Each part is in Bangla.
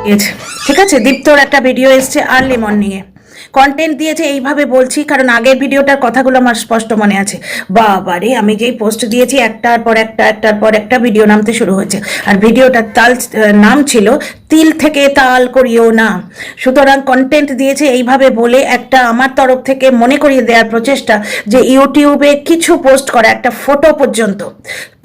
দিয়েছে, ঠিক আছে। দীপ্তর একটা ভিডিও এসছে আর্লি মর্নিংয়ে, কন্টেন্ট দিয়েছে। এইভাবে বলছি কারণ আগের ভিডিওটার কথাগুলো আমার স্পষ্ট মনে আছে। বাবারে, আমি যেই পোস্ট দিয়েছি একটার পর একটা ভিডিও নামতে শুরু হয়েছে। আর ভিডিওটার নাম ছিল তিল থেকে তাল করিও না। সুতরাং কন্টেন্ট দিয়েছে এইভাবে বলে একটা আমার তরফ থেকে মনে করিয়ে দেওয়ার প্রচেষ্টা যে ইউটিউবে কিছু পোস্ট করা, একটা ফটো পর্যন্ত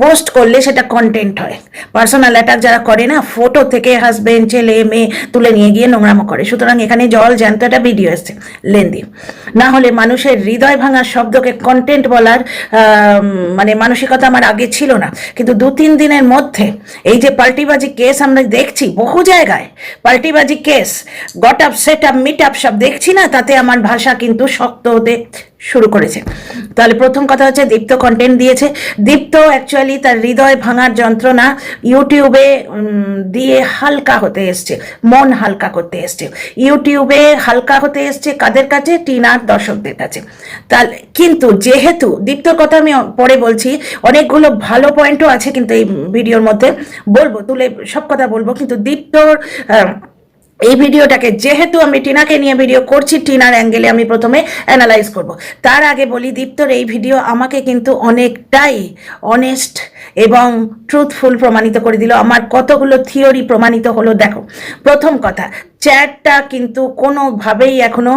পোস্ট করলে সেটা কন্টেন্ট হয়। পার্সোনাল অ্যাটাক যারা করে না, ফটো থেকে হাজবেন্ড ছেলে মেয়ে তুলে নিয়ে গিয়ে নোংরামো করে। সুতরাং এখানে জল জ্যান্ত একটা ভিডিও এসছে লেন্দি, না হলে মানুষের হৃদয় ভাঙার শব্দকে কন্টেন্ট বলার মানে মানসিকতা আমার আগে ছিল না। কিন্তু 2-3 দিনের মধ্যে এই যে পাল্টিবাজি কেস আমরা দেখছি বহু জায়গায়, পাল্টিবাজি case, got up set up meet up সব দেখছি না, তাতে আমার ভাষা কিন্তু শক্ত হতে শুরু করেছে। তাহলে প্রথম কথা হচ্ছে দীপ্ত কন্টেন্ট দিয়েছে। দীপ্ত অ্যাকচুয়ালি তার হৃদয় ভাঙার যন্ত্রণা ইউটিউবে দিয়ে হালকা হতে এসছে, মন হালকা করতে এসছে। ইউটিউবে হালকা হতে এসছে কাদের কাছে? টিনার দর্শকদের কাছে। তাহলে কিন্তু যেহেতু দীপ্তর কথা আমি পরে বলছি, অনেকগুলো ভালো পয়েন্টও আছে কিন্তু এই ভিডিওর মধ্যে বলবো, তুলে সব কথা বলবো। কিন্তু দীপ্তর এই ভিডিওটাকে যেহেতু আমি টিনাকে নিয়ে ভিডিও করছি, টিনার অ্যাঙ্গেলে আমি প্রথমে অ্যানালাইজ করব। তার আগে বলি, দীপ্তর এই ভিডিও আমাকে কিন্তু অনেকটাই অনেস্ট এবং ট্রুথফুল প্রমাণিত করে দিল। আমার কতগুলো থিওরি প্রমাণিত হলো দেখো। প্রথম কথা, চ্যাটটা কিন্তু কোনোভাবেই এখনো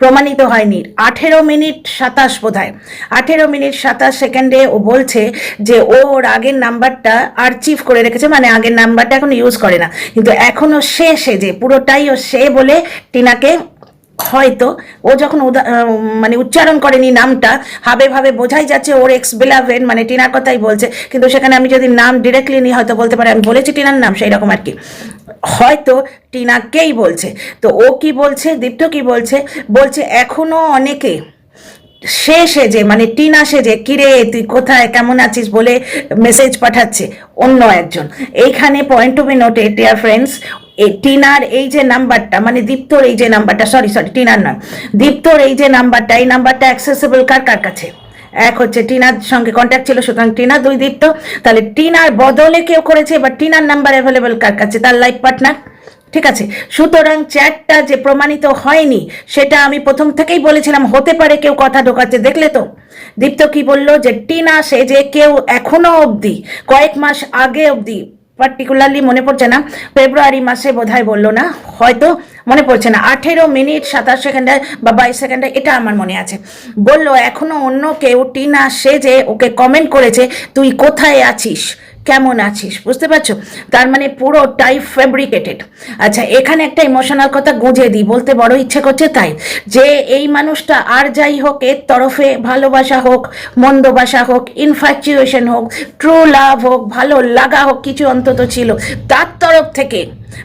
প্রমাণিত হয়নি। 18 মিনিট 27 বোধহয় 18 মিনিট 27 সেকেন্ডে ও বলছে যে ওর আগের নাম্বারটা আর্চিভ করে রেখেছে, মানে আগের নাম্বারটা এখন ইউজ করে না। কিন্তু এখনো সে সেজে পুরোটাই ও সে বলে টিনাকে, হয়তো ও যখন মানে উচ্চারণ করেনি নামটা, হাবে ভাবে বোঝাই যাচ্ছে ওর এক্স বেলাভেন মানে টিনার কথাই বলছে। কিন্তু সেখানে আমি যদি নাম ডিরেক্টলি নিই হয়তো বলতে পারে আমি বলেছি টিনার নাম, সেই রকম আর কি, হয়তো টিনাকেই বলছে। তো ও কি বলছে, দীপ্ত কি বলছে, বলছে এখনো অনেকে সে সেজে মানে টিনা সেজে কিরে তুই কোথায় কেমন আছিস বলে মেসেজ পাঠাচ্ছে অন্য একজন। এইখানে point to be noted dear friends, এই টিনার এই যে নাম্বারটা, মানে দীপ্তর এই যে নাম্বারটা, সরি টিনার নয়, দীপ্তর এই যে নাম্বারটা, এই নাম্বারটা অ্যাক্সেসেবল কার কার কাছে? এক হচ্ছে টিনার সঙ্গে কন্ট্যাক্ট ছিল, সুতরাং টিনা, 2 দীপ্ত। তাহলে টিনার বদলে কেউ করেছে, বা টিনার নাম্বার অ্যাভেলেবেল কার কাছে? তার লাইফ পার্টনার, ঠিক আছে। সুতরাং চ্যাটটা যে প্রমাণিত হয়নি সেটা আমি প্রথম থেকেই বলেছিলাম, হতে পারে কেউ কথা ঢোকাচ্ছে। দেখলে তো দীপ্ত কি বললো, যে টিনা সে যে কেউ এখনো অবধি, কয়েক মাস আগে অবধি, পার্টিকুলারলি মনে পড়ছে না, ফেব্রুয়ারি মাসে বোধহয় বললো না, হয়তো মনে পড়ছে না, 18 মিনিট 27 সেকেন্ডে বা 22 সেকেন্ডে, এটা আমার মনে আছে, বললো এখনো অন্য কেউ টিনা সে যে ওকে কমেন্ট করেছে তুই কোথায় আছিস, কেমন আছিস, বুঝতে পারছো? তার মানে পুরোটাই ফেব্রিকেটেড। আচ্ছা, এখানে একটা ইমোশনাল কথা গুঁজে দিই, বলতে বড় ইচ্ছে করছে তাই, যে এই মানুষটা আর যাই হোক, এর তরফে ভালোবাসা হোক, মন্দবাসা হোক, ইনফ্যাচুয়েশন হোক, ট্রু লাভ হোক, ভালো লাগা হোক, কিছু অন্তত ছিল তার তরফ থেকে,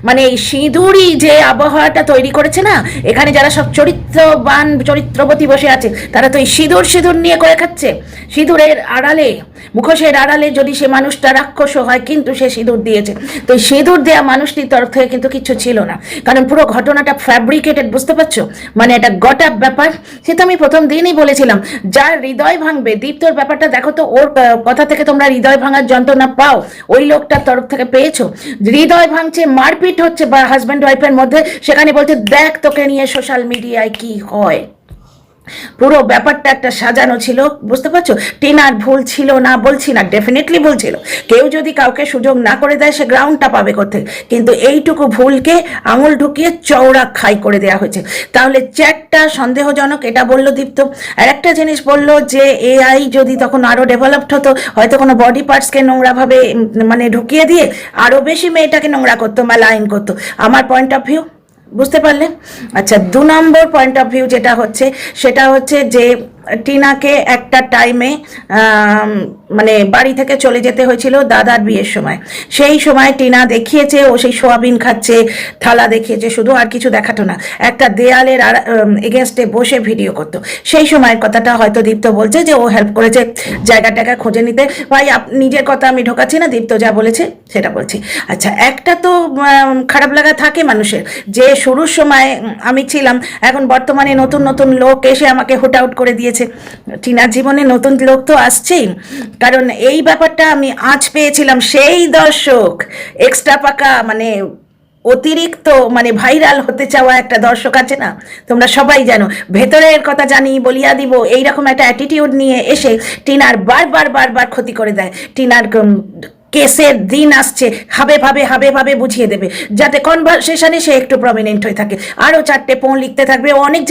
মানে এই সিঁদুরই যে আবহাওয়াটা তৈরি করেছে না, এখানে যারা সব চরিত্রবান চরিত্রবতী বসে আছে তারা তো এই সিঁদুর নিয়ে করে খাচ্ছে। সিঁদুরের আড়ালে, মুখোশের আড়ালে যদি সে মানুষটা রাক্ষস হয়, কিন্তু সে সিঁদুর দিয়েছে। তো এই সিঁদুর দেওয়া মানুষটির তরফ থেকে কিন্তু কিছু ছিল না, কারণ পুরো ঘটনাটা ফ্যাব্রিকেটেড, বুঝতে পারছো? মানে এটা গট আপ ব্যাপার। সেটা আমি প্রথম দিনই বলেছিলাম, যার হৃদয় ভাঙবে, দীপ্তর ব্যাপারটা দেখো তো, ওর কথা থেকে তোমরা হৃদয় ভাঙার যন্ত্রণা পাও, ওই লোকটার তরফ থেকে পেয়েছো? হৃদয় ভাঙছে, মারপিট হচ্ছে বা হাজব্যান্ড ওয়াইফের মধ্যে, সেখানে বলছে দেখ তোকে নিয়ে সোশ্যাল মিডিয়ায় কি হয়। পুরো ব্যাপারটা একটা সাজানো ছিল, বুঝতে পারছো? টিনার ভুল ছিল না বলছি না, ডেফিনেটলি ভুল ছিল। কেউ যদি কাউকে সুযোগ না করে দেয় সে গ্রাউন্ডটা পাবে কোথায়? কিন্তু এইটুকু ভুলকে আঙুল ঢুকিয়ে চওড়া খাই করে দেওয়া হয়েছে। তাহলে চ্যাটটা সন্দেহজনক, এটা বললো দীপ্ত। আর একটা জিনিস বললো যে এআই যদি তখন আরো ডেভেলপড হতো, হয়তো কোনো বডি পার্টসকে নোংরাভাবে মানে ঢুকিয়ে দিয়ে আরো বেশি মেয়েটাকে নোংরা করতো, মালাইন করতো। আমার পয়েন্ট অফ ভিউ, বুঝতে পারলে? আচ্ছা, 2 নম্বর পয়েন্ট অফ ভিউ যেটা হচ্ছে, সেটা হচ্ছে যে টিনাকে একটা টাইমে মানে বাড়ি থেকে চলে যেতে হয়েছিল দাদার বিয়ের সময়। সেই সময় টিনা দেখিয়েছে ও সেই সোয়াবিন খাচ্ছে, থালা দেখিয়েছে, শুধু আর কিছু দেখাতো না, একটা দেয়ালের এগেনস্টে বসে ভিডিও করতো। সেই সময়ের কথাটা হয়তো দীপ্ত বলছে যে ও হেল্প করেছে জায়গাটাকে খুঁজে নিতে। ভাই নিজের কথা আমি ঢোকাচ্ছি না, দীপ্ত যা বলেছে সেটা বলছি। আচ্ছা, একটা তো খারাপ লাগা থাকে মানুষের, যে শুরুর সময় আমি ছিলাম, এখন বর্তমানে নতুন নতুন লোক এসে আমাকে হুট আউট করে দিয়েছে। টিনার জীবনে নতুন লোক তো আসছেই, কারণ এই ব্যাপারটা আমি আজ পেয়েছিলাম সেই দর্শক এক্সট্রা পাকা, মানে অতিরিক্ত মানে ভাইরাল হতে চাওয়া একটা দর্শক আছে না, তোমরা সবাই জানো, ভেতরের কথা জানি বলিয়া দিব এইরকম একটা অ্যাটিটিউড নিয়ে এসে টিনার বারবার ক্ষতি করে দেয়। টিনার কেসের দিন আসছে, হাবে বুঝিয়ে দেবে, যাতে কনভারসেশনে সে একটু প্রমিনেন্ট হয়ে থাকে, আরও 4টে পোঁ লিখতে থাকবে, ও অনেক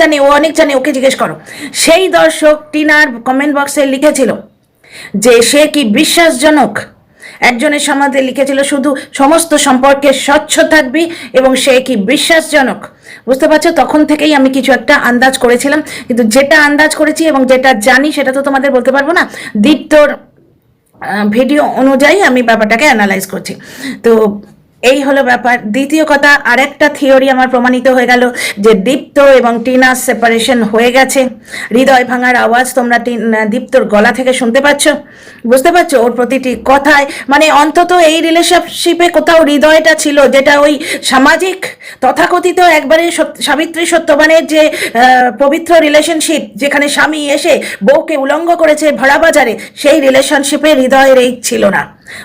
জানে, ওকে জিজ্ঞেস করো। সেই দর্শক টিনার কমেন্ট বক্সে লিখেছিল যে সে কি বিশ্বাসজনক, একজনের সম্বন্ধে লিখেছিল শুধু সমস্ত সম্পর্কে স্বচ্ছ থাকবি এবং সে কি বিশ্বাসজনক। বুঝতে পারছো, তখন থেকেই আমি কিছু একটা আন্দাজ করেছিলাম, কিন্তু যেটা আন্দাজ করেছি এবং যেটা জানি সেটা তো তোমাদের বলতে পারবো না, দীপ্তর ভিডিও অনুযায়ী আমি ব্যাপারটাকে অ্যানালাইজ করছি। তো এই হলো ব্যাপার। দ্বিতীয় কথা, আরেকটা থিওরি আমার প্রমাণিত হয়ে গেল যে দীপ্ত এবং টিনার সেপারেশন হয়ে গেছে। হৃদয় ভাঙার আওয়াজ তোমরা দীপ্তর গলা থেকে শুনতে পাচ্ছ, বুঝতে পারছো, ওর প্রতিটি কথায়, মানে অন্তত এই রিলেশনশিপে কোথাও হৃদয়টা ছিল, যেটা ওই সামাজিক তথাকথিত একবারে সাবিত্রী সত্যবানের যে পবিত্র রিলেশনশিপ, যেখানে স্বামী এসে বউকে উলঙ্গ করেছে ভাড়া বাজারে, সেই রিলেশনশিপে হৃদয়ের এই ছিল না।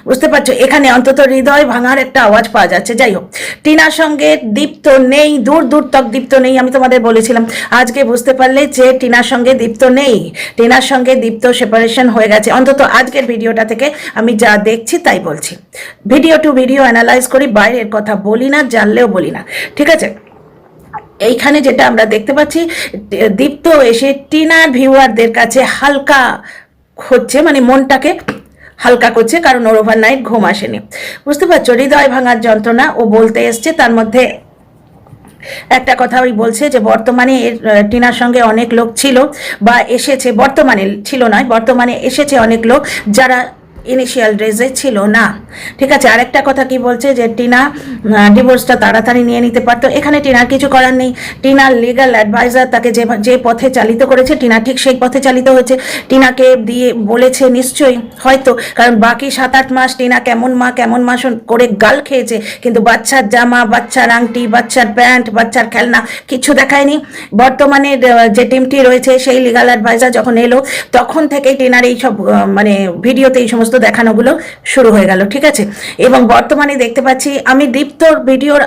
বুঝতে পারছো, এখানে অন্তত হৃদয় ভাঙার একটা আওয়াজ পাওয়া যাচ্ছে। যাই হোক, টিনার সঙ্গে দীপ্ত নেই, দূর তক দীপ্ত নেই। আমি তোমাদের বলেছিলাম, আজকে বুঝতে পারলে যে টিনার সঙ্গে দীপ্ত নেই, টিনার সঙ্গে দীপ্ত সেপারেশন হয়ে গেছে। অন্তত আজকের ভিডিওটা থেকে আমি যা দেখছি তাই বলছি, ভিডিও টু ভিডিও অ্যানালাইজ করি, বাইরের কথা বলি না, জানলেও বলি না, ঠিক আছে। এইখানে যেটা আমরা দেখতে পাচ্ছি, দীপ্ত এসে টিনার ভিউয়ারদের কাছে হালকা হচ্ছে, মানে মনটাকে হালকা করছে, কারণ ওর ওভারনাইট ঘুম আসেনি। বুঝতে পারছো, হৃদয় ভাঙার যন্ত্রণা ও বলতে এসছে। তার মধ্যে একটা কথা ওই বলছে যে বর্তমানে টিনার সঙ্গে অনেক লোক ছিল বা এসেছে, বর্তমানে ছিল নয়, বর্তমানে এসেছে অনেক লোক যারা ইনিশিয়াল ডেজে ছিল না, ঠিক আছে। আরেকটা কথা কি বলছে যে টিনা ডিভোর্সটা তাড়াতাড়ি নিয়ে নিতে পারতো। এখানে টিনার কিছু করার নেই, টিনার লিগ্যাল অ্যাডভাইজার তাকে যে পথে চালিত করেছে, টিনা ঠিক সেই পথে চালিত হয়েছে। টিনাকে দিয়ে বলেছে নিশ্চয়ই, হয়তো, কারণ বাকি 7-8 মাস টিনা কেমন মা করে গাল খেয়েছে, কিন্তু বাচ্চার জামা, বাচ্চার আংটি, বাচ্চার প্যান্ট, বাচ্চার খেলনা কিছু দেখায়নি। বর্তমানে যে টিমটি রয়েছে সেই লিগ্যাল অ্যাডভাইজার যখন এলো, তখন থেকেই টিনার এই সব মানে ভিডিওতে এই সমস্ত দেখানোগুলো শুরু হয়ে গেল, ঠিক আছে। এবং বর্তমানে দেখতে পাচ্ছি আমি দীপ্তর ভিডিওর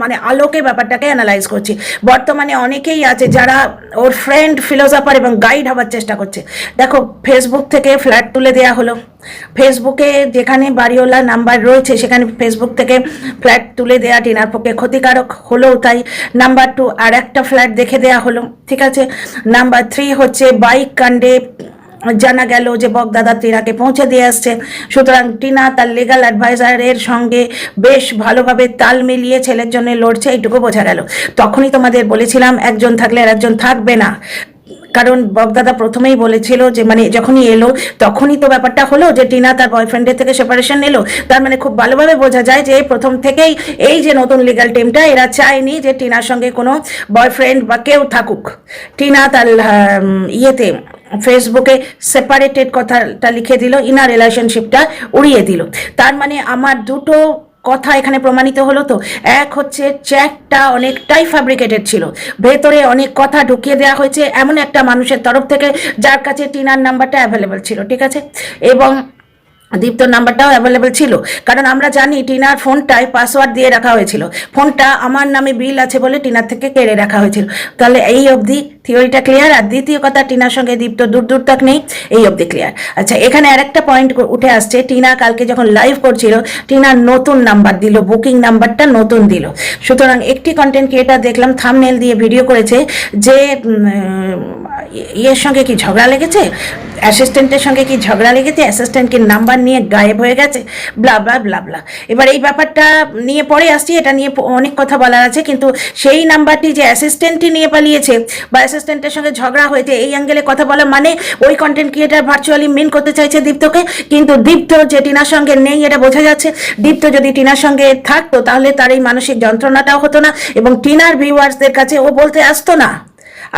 মানে আলোকে ব্যাপারটাকে অ্যানালাইজ করছি। বর্তমানে অনেকেই আছে যারা ওর ফ্রেন্ড, ফিলোসফার এবং গাইড হওয়ার চেষ্টা করছে। দেখো, ফেসবুক থেকে ফ্ল্যাট তুলে দেওয়া হলো, ফেসবুকে যেখানে বাড়িওয়ালা নাম্বার রয়েছে সেখানে ফেসবুক থেকে ফ্ল্যাট তুলে দেওয়া টিনার পক্ষে ক্ষতিকারক হলেও তাই। নাম্বার 2, আর একটা ফ্ল্যাট দেখে দেওয়া হলো, ঠিক আছে। নাম্বার 3 হচ্ছে বাইক কাণ্ডে জানা গেল যে বকদাদা টিনাকে পৌঁছে দিয়ে আসছে। সুতরাং টিনা তার লিগ্যাল অ্যাডভাইজারের সঙ্গে বেশ ভালোভাবে তাল মিলিয়ে ছেলের জন্য লড়ছে, এইটুকু বোঝা গেল। তখনই তোমাদের বলেছিলাম একজন থাকলে আর একজন থাকবে না, কারণ বকদাদা প্রথমেই বলেছিল যে মানে যখনই এলো তখনই তো ব্যাপারটা হলো যে টিনা তার বয়ফ্রেন্ডের থেকে সেপারেশন নিল। তার মানে খুব ভালোভাবে বোঝা যায় যে প্রথম থেকেই এই যে নতুন লিগ্যাল টিমটা, এরা চায়নি যে টিনার সঙ্গে কোনো বয়ফ্রেন্ড বা কেউ থাকুক। টিনা তার ইয়েতে ফেসবুকে সেপারেটেড কথাটা লিখে দিল, ইনার রিলেশনশিপটা উড়িয়ে দিল। তার মানে আমার দুটো কথা এখানে প্রমাণিত হলো। তো এক হচ্ছে চ্যাটটা অনেকটাই ফ্যাব্রিকেটেড ছিল, ভেতরে অনেক কথা ঢুকিয়ে দেওয়া হয়েছে এমন একটা মানুষের তরফ থেকে যার কাছে টিনার নাম্বারটা অ্যাভেলেবেল ছিল, ঠিক আছে। এবং দীপ্তর নাম্বারটাও অ্যাভেলেবেল ছিল, কারণ আমরা জানি টিনার ফোনটায় পাসওয়ার্ড দিয়ে রাখা হয়েছিল, ফোনটা আমার নামে বিল আছে বলে টিনার থেকে কেড়ে রাখা হয়েছিল। তাহলে এই অবধি থিওরিটা ক্লিয়ার। আর দ্বিতীয় কথা, টিনার সঙ্গে দীপ্ত দূর তক নেই, এই অবধি ক্লিয়ার। আচ্ছা, এখানে আরেকটা পয়েন্ট উঠে আসছে, টিনা কালকে যখন লাইভ করছিল টিনার নতুন নাম্বার দিল, বুকিং নাম্বারটা নতুন দিল। সুতরাং একটি কন্টেন্ট ক্রিয়েটার দেখলাম থাম্বনেল দিয়ে ভিডিও করেছে যে ইয়ের সঙ্গে কি ঝগড়া লেগেছে, অ্যাসিস্ট্যান্টের সঙ্গে কি ঝগড়া লেগেছে, অ্যাসিস্ট্যান্টকে নাম্বার নিয়ে গায়েব হয়ে গেছে, ব্লা ব্লা ব্লা ব্লা। এবার এই ব্যাপারটা নিয়ে পরে আসছি, এটা নিয়ে অনেক কথা বলার আছে, কিন্তু সেই নাম্বারটি যে অ্যাসিস্ট্যান্টই নিয়ে পালিয়েছে বা অ্যাসিস্ট্যান্টের সঙ্গে ঝগড়া হয়েছে, এই অ্যাঙ্গেলে কথা বলা মানে ওই কন্টেন্ট ক্রিয়েটার ভার্চুয়ালি মেন করতে চাইছে দীপ্তকে, কিন্তু দীপ্ত যে টিনার সঙ্গে নেই এটা বোঝা যাচ্ছে। দীপ্ত যদি টিনার সঙ্গে থাকতো তাহলে তার এই মানসিক যন্ত্রণাটাও হতো না এবং টিনার ভিউয়ার্সদের কাছে ও বলতে আসতো না।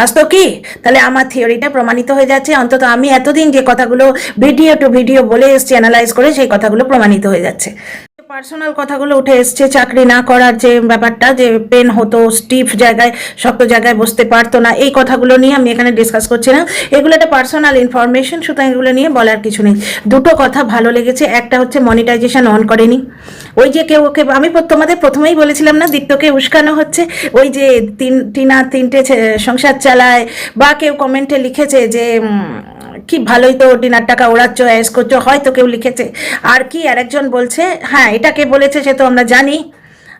আসতো কি? তাহলে আমার থিওরিটা প্রমাণিত হয়ে যাচ্ছে। অন্তত আমি এতদিন যে কথাগুলো ভিডিও টু ভিডিও বলে এসছি অ্যানালাইজ করে, সেই কথাগুলো প্রমাণিত হয়ে যাচ্ছে। পার্সোনাল কথাগুলো উঠে এসছে, চাকরি না করার যে ব্যাপারটা, যে পেন হতো, স্টিফ জায়গায় শক্ত জায়গায় বসতে পারতো না, এই কথাগুলো নিয়ে আমি এখানে ডিসকাস করছি না। এগুলো একটা পার্সোনাল ইনফরমেশন, সুতরাং এগুলো নিয়ে বলার কিছু নেই। দুটো কথা ভালো লেগেছে, একটা হচ্ছে মনিটাইজেশন অন করেনি। ওই যে কেউ ওকে, আমি তোমাদের প্রথমেই বলেছিলাম না, দীপ্তকে উস্কানো হচ্ছে, ওই যে টিনা 3টে সংসার চালায়, বা কেউ কমেন্টে লিখেছে যে কি ভালোই তো ডিনার টাকা ওড়াচ্ছ, অ্যাস করছো, হয়তো কেউ লিখেছে। আর কি আরেকজন বলছে, হ্যাঁ এটা কে বলেছে সে তো আমরা জানি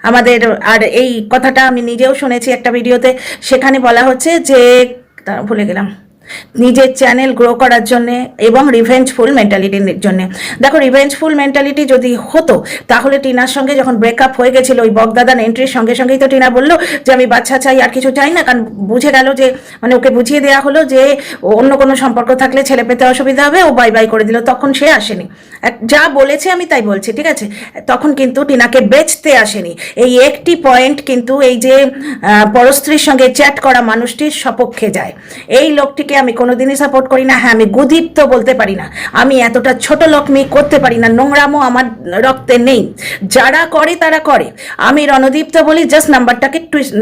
আমাদের, আর এই কথাটা আমি নিজেও শুনেছি একটা ভিডিওতে, সেখানে বলা হচ্ছে যে ভুলে গেলাম, নিজের চ্যানেল গ্রো করার জন্যে এবং রিভেঞ্জফুল মেন্টালিটির জন্যে। দেখো, রিভেঞ্জফুল মেন্টালিটি যদি হতো তাহলে টিনার সঙ্গে যখন ব্রেকআপ হয়ে গেছিল, ওই বগদাদান এন্ট্রির সঙ্গে সঙ্গেই তো টিনা বললো যে আমি বাচ্চা চাই, আর কিছু চাই না, কারণ বুঝে গেল যে, মানে ওকে বুঝিয়ে দেওয়া হলো যে অন্য কোনো সম্পর্ক থাকলে ছেলে পেতে অসুবিধা হবে, ও বাই বাই করে দিল। তখন সে আসেনি, যা বলেছে আমি তাই বলছি, ঠিক আছে? তখন কিন্তু টিনাকে বেচতে আসেনি। এই একটি পয়েন্ট কিন্তু এই যে পরস্ত্রীর সঙ্গে চ্যাট করা মানুষটির সপক্ষে যায়। এই লোকটিকে আমি কোনোদিনই সাপোর্ট করি না। হ্যাঁ, আমি গুদীপ্ত বলতে পারি না, আমি এতটা ছোট লোকমি করতে পারি না, নোংরামও আমার রক্তে নেই। যারা করে তারা করে, আমি রণদীপ্ত বলি জাস্ট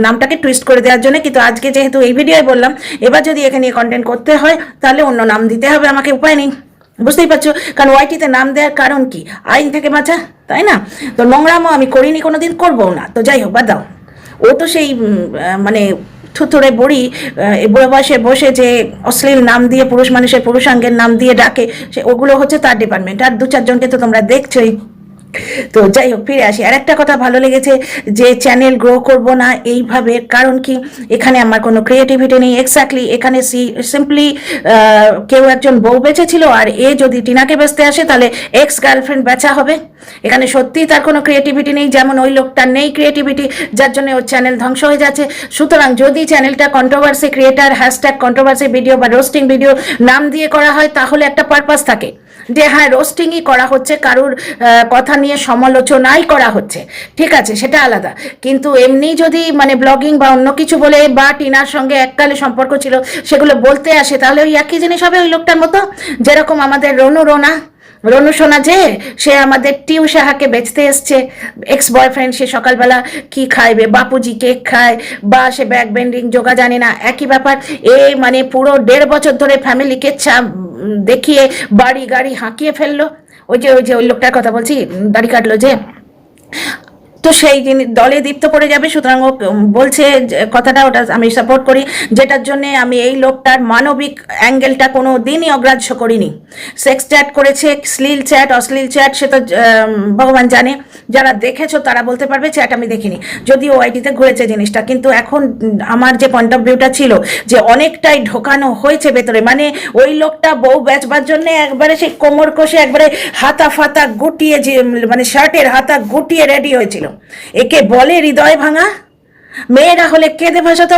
নামটাকে টুইস্ট করে দেওয়ার জন্য। কিন্তু আজকে যেহেতু এই ভিডিওয় বললাম, এবার যদি এখানে কন্টেন্ট করতে হয় তাহলে অন্য নাম দিতে হবে আমাকে, উপায় নেই, বুঝতেই পারছো। কারণ ওয়াইটিতে নাম দেওয়ার কারণ কি? আইন থেকে বাঁচা, তাই না? তো নোংরামও আমি করিনি, কোনোদিন করবো না। তো যাই হোক, বাদ দাও। ও তো সেই মানে থুতুরে বুড়ি, বুড়ো বয়সে বসে যে অশ্লীল নাম দিয়ে পুরুষ মানুষের পুরুষাঙ্গের নাম দিয়ে ডাকে, সে ওগুলো হচ্ছে তার ডিপার্টমেন্ট। আর 2-4 জনকে তো তোমরা দেখছোই। তো যাই হোক, ফিরে আসি। আর একটা কথা ভালো লেগেছে যে চ্যানেল গ্রো করব না এইভাবে, কারণ কি এখানে আমার কোনো ক্রিয়েটিভিটি নেই। এক্স্যাক্টলি, এখানে সিম্পলি কেউ একজন বউ বেঁচেছিল, আর এ যদি টিনাকে বেচতে আসে তাহলে এক্স গার্লফ্রেন্ড বেচা হবে। এখানে সত্যিই তার কোনো ক্রিয়েটিভিটি নেই, যেমন ওই লোকটার নেই ক্রিয়েটিভিটি, যার জন্য ওর চ্যানেল ধ্বংস হয়ে যাচ্ছে। সুতরাং যদি চ্যানেলটা controversy creator, hashtag controversy video বা রোস্টিং ভিডিও নাম দিয়ে করা হয়, তাহলে একটা পারপাস থাকে যে হ্যাঁ রোস্টিংই করা হচ্ছে, কারুর কথা নিয়ে সমালোচনাই করা হচ্ছে, ঠিক আছে, সেটা আলাদা। কিন্তু এমনি যদি মানে ব্লগিং বা অন্য কিছু বলে, বা টিনার সঙ্গে এককালে সম্পর্ক ছিল সেগুলো বলতে আসে, তাহলে ওই একই জিনিস হবে ওই লোকটার মতো। যেরকম আমাদের রনু সোনা, যে সে আমাদের টিউ সাহাকে বেচতে এসছে, এক্স বয়ফ্রেন্ড, সে সকালবেলা কি খাইবে, বাপুজি কেক খায়, বা সে ব্যাক বেন্ডিং যোগা জানে না, একই ব্যাপার। মানে পুরো 1.5 বছর ধরে ফ্যামিলিকে দেখিয়ে বাড়ি গাড়ি হাঁকিয়ে ফেললো। ওই লোকটার কথা বলছি, দাড়ি কাটলো যে, তো সেই দলে দীপ্ত পড়ে যাবে। সুতরাং ও বলছে কথাটা, ওটা আমি সাপোর্ট করি, যেটার জন্য আমি এই লোকটার মানবিক অ্যাঙ্গেলটা কোনো দিনই অগ্রাহ্য করিনি। সেক্স চ্যাট করেছে, অশ্লীল চ্যাট, সে তো ভগবান জানে, যারা দেখেছো তারা বলতে পারবে, চ্যাট আমি দেখিনি, যদিও ওআইটিতে ঘুরেছে জিনিসটা। কিন্তু এখন আমার যে পয়েন্ট অফ ভিউটা ছিল যে অনেকটাই ঢোকানো হয়েছে ভেতরে, মানে ওই লোকটা বউ বেচবার জন্য একবারে সেই কোমর কষে একবারে হাতা ফাতা গুটিয়ে, যে মানে শার্টের হাতা গুটিয়ে রেডি হয়েছিল। একে বলে হৃদয় ভাঙা। মেয়েরা হলে কেঁদে ভাসাতো,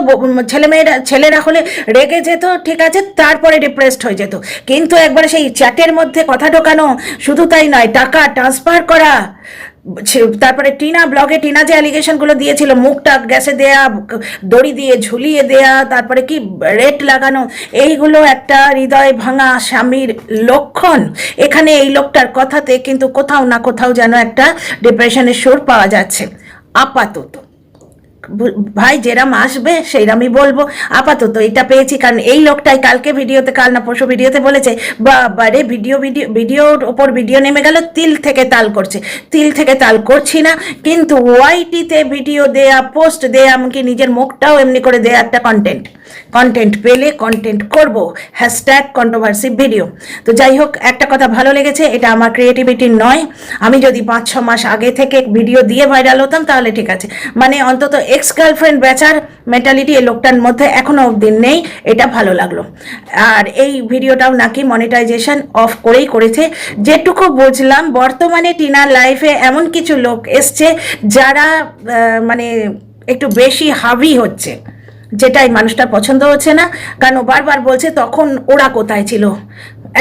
ছেলেরা হলে রেগে যেত, ঠিক আছে, তারপরে ডিপ্রেসড হয়ে যেত। কিন্তু একবারে সেই চ্যাটের মধ্যে কথা ঢোকানো, শুধু তাই নয়, টাকা ট্রান্সফার করা। তারপরে টিনা যে অ্যালিগেশনগুলো দিয়েছিল, মুখটা গ্যাসে দেয়া, দড়ি দিয়ে ঝুলিয়ে দেয়া, তারপরে কি রেট লাগানো, এইগুলো একটা হৃদয় ভাঙা স্বামীর লক্ষণ। এখানে এই লোকটার কথাতে কিন্তু কোথাও না কোথাও যেন একটা ডিপ্রেশনের সুর পাওয়া যাচ্ছে আপাতত। ভাই যেরাম আসবে সেইরামই বলবো, আপাতত এটা পেয়েছি। কারণ এই লোকটাই কালকে ভিডিওতে, কাল না পরশু ভিডিওতে বলেছে, বাবারে ভিডিওর ওপর ভিডিও নেমে গেল, তিল থেকে তাল করছি না, কিন্তু ওয়াইটিতে ভিডিও দেয়া, পোস্ট দেয়া, এমনকি নিজের মুখটাও এমনি করে দেয়া একটা কন্টেন্ট পেলে কন্টেন্ট করব, হ্যাশট্যাগ কন্ট্রোভার্সি ভিডিও। তো যাই হোক, একটা কথা ভালো লেগেছে, এটা আমার ক্রিয়েটিভিটি নয়। আমি যদি 5-6 মাস আগে থেকে ভিডিও দিয়ে ভাইরাল হতাম তাহলে ঠিক আছে, মানে অন্তত এক্স গার্লফ্রেন্ড বেচার মেন্টালিটি এই লোকটার মধ্যে এখনো অবধি নেই, এটা ভালো লাগলো। আর এই ভিডিওটাও নাকি মনিটাইজেশন অফ করেই করেছে, যেটুকু বুঝলাম। বর্তমানে টিনার লাইফে এমন কিছু লোক এসছে যারা মানে একটু বেশি হাভি হচ্ছে, যেটাই মানুষটার পছন্দ হচ্ছে না। কারণ বারবার বলছে তখন ওরা কোথায় ছিল,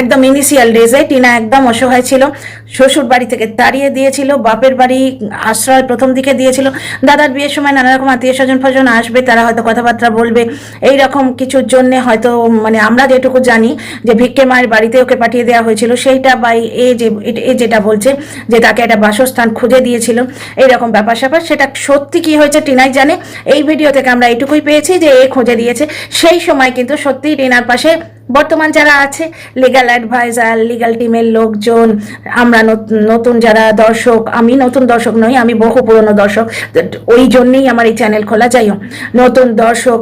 একদম ইনিশিয়াল ডেজে টিনা একদম অসহায় ছিল, শ্বশুর বাড়ি থেকে তাড়িয়ে দিয়েছিল, বাপের বাড়ি আশ্রয় প্রথম দিকে দিয়েছিল, দাদার বিয়ের সময় নানা রকম আত্মীয় স্বজন ফজন আসবে, তারা হয়তো কথাবার্তা বলবে, এই রকম কিছুর জন্যে হয়তো মানে আমরা যেটুকু জানি যে ভিক্ষে মায়ের বাড়িতে ওকে পাঠিয়ে দেওয়া হয়েছিল, সেইটা বাই এ যেটা বলছে যে তাকে একটা বাসস্থান খুঁজে দিয়েছিল, এইরকম ব্যাপার স্যাপার। সেটা সত্যি কি হয়েছে টিনাই জানে। এই ভিডিও থেকে আমরা এইটুকুই পেয়েছি যে এ খুঁজে দিয়েছে। সেই সময় কিন্তু সত্যিই টিনার পাশে বর্তমান যারা আছে, লিগ্যাল অ্যাডভাইজার, লিগ্যাল টিমের লোকজন, আমরা নতুন যারা দর্শক, আমি নতুন দর্শক নই, আমি বহু পুরনো দর্শক, ওই জন্যেই আমার এই চ্যানেল খোলা, যাই হোক নতুন দর্শক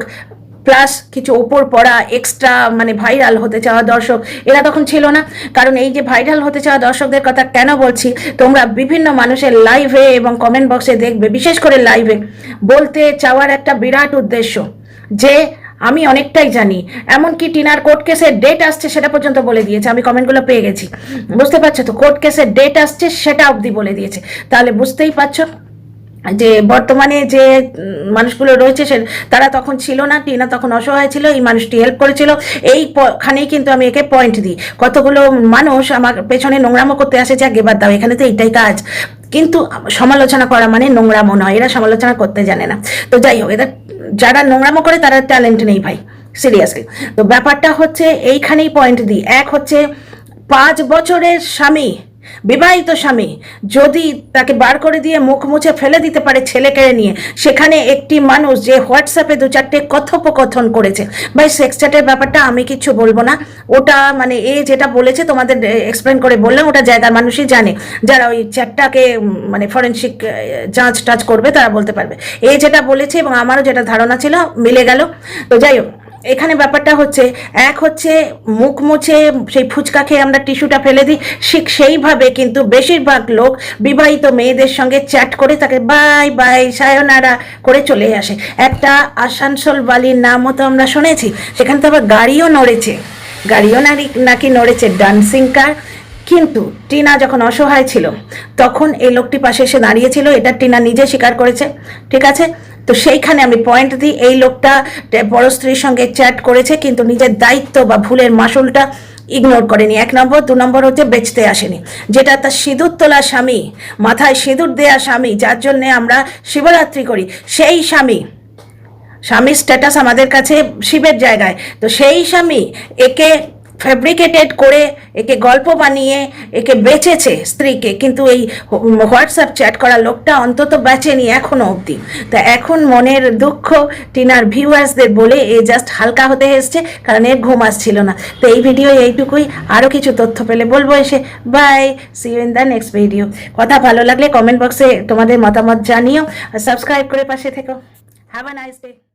প্লাস কিছু ওপর পড়া এক্সট্রা মানে ভাইরাল হতে চাওয়া দর্শক, এরা তখন ছিল না। কারণ এই যে ভাইরাল হতে চাওয়া দর্শকদের কথা কেন বলছি, তোমরা বিভিন্ন মানুষের লাইভে এবং কমেন্ট বক্সে দেখবে, বিশেষ করে লাইভে বলতে চাওয়ার একটা বিরাট উদ্দেশ্য যে আমি অনেকটাই জানি, এমনকি টিনার কোর্ট কেসের ডেট আসছে সেটা পর্যন্ত বলে দিয়েছে, আমি কমেন্টগুলো পেয়ে গেছি, বুঝতে পারছো তো, কোর্ট কেসের ডেট আসছে সেটা অবধি বলে দিয়েছে। তাহলে বুঝতেই পারছো যে বর্তমানে যে মানুষগুলো রয়েছে সে তারা তখন ছিল না, টিনা তখন অসহায় ছিল, এই মানুষটি হেল্প করেছিল, এইখানেই কিন্তু আমি একে পয়েন্ট দিই। কতগুলো মানুষ আমার পেছনে নোংরামো করতে আসে, যা গেবার দাও, এখানে তো এইটাই কাজ, কিন্তু সমালোচনা করা মানে নোংরামো নয়, এরা সমালোচনা করতে জানে না। তো যাই হোক, এরা যারা নোংরামো করে তারা ট্যালেন্ট নেই ভাই, সিরিয়াসলি। তো ব্যাপারটা হচ্ছে এইখানেই পয়েন্ট দিই। এক হচ্ছে 5 বছরের স্বামী, বিবাহিত স্বামী যদি তাকে বার করে দিয়ে মুখ মুছে ফেলে দিতে পারে ছেলে কেড়ে নিয়ে, সেখানে একটি মানুষ যে হোয়াটসঅ্যাপে 2-4টে কথোপকথন করেছে, ভাই সেক্স চ্যাটের ব্যাপারটা আমি কিচ্ছু বলবো না, ওটা মানে এ যেটা বলেছে তোমাদের এক্সপ্লেন করে বললাম, ওটা জায়গার মানুষই জানে, যারা ওই চ্যাটটাকে মানে ফরেনসিক যাঁচ টাচ করবে তারা বলতে পারবে। এ যেটা বলেছে এবং আমারও যেটা ধারণা ছিল মিলে গেল। তো যাই হোক, এখানে ব্যাপারটা হচ্ছে এক হচ্ছে মুখ মুছে সেই ফুচকা খেয়ে আমরা টিস্যুটা ফেলে দিই, ঠিক সেইভাবে কিন্তু বেশিরভাগ লোক বিবাহিত মেয়েদের সঙ্গে চ্যাট করে তাকে বাই বাই সায়োনারা করে চলে আসে। একটা আসানসোল বালির নামও তো আমরা শুনেছি, সেখানে তো আবার গাড়িও নড়েছে, নাকি নড়েছে, ডান্সিং কার। কিন্তু টিনা যখন অসহায় ছিল তখন এই লোকটি পাশে এসে দাঁড়িয়েছিল, এটা টিনা নিজে স্বীকার করেছে, ঠিক আছে। তো সেইখানে আমি পয়েন্ট দিই, এই লোকটা বড় স্ত্রীর সঙ্গে চ্যাট করেছে কিন্তু নিজের দায়িত্ব বা ভুলের মাসুলটা ইগনোর করেনি, 1 নম্বর। 2 নম্বর হচ্ছে বেচতে আসেনি, যেটা তার সিঁদুর তোলা স্বামী, মাথায় সিঁদুর দেয়া স্বামী, যার জন্যে আমরা শিবরাত্রি করি, সেই স্বামীর স্ট্যাটাস আমাদের কাছে শিবের জায়গায়, তো সেই স্বামী একে ফ্যাব্রিকেটেড করে, একে গল্প বানিয়ে একে বেচেছে স্ত্রীকে, কিন্তু এই হোয়াটসঅ্যাপ চ্যাট করা লোকটা অন্তত বেচেনি এখনো অবধি। তা এখন মনের দুঃখ টিনার ভিউয়ার্সদের বলে এ জাস্ট হালকা হতে এসছে, কারণ এর ঘুম আসছিল না। তো এই ভিডিও এইটুকুই, আরও কিছু তথ্য পেলে বলবো এসে। Bye, see you in the next video. কথা ভালো লাগলে কমেন্ট বক্সে তোমাদের মতামত জানিও, আর সাবস্ক্রাইব করে পাশে থেকো। Have a nice day.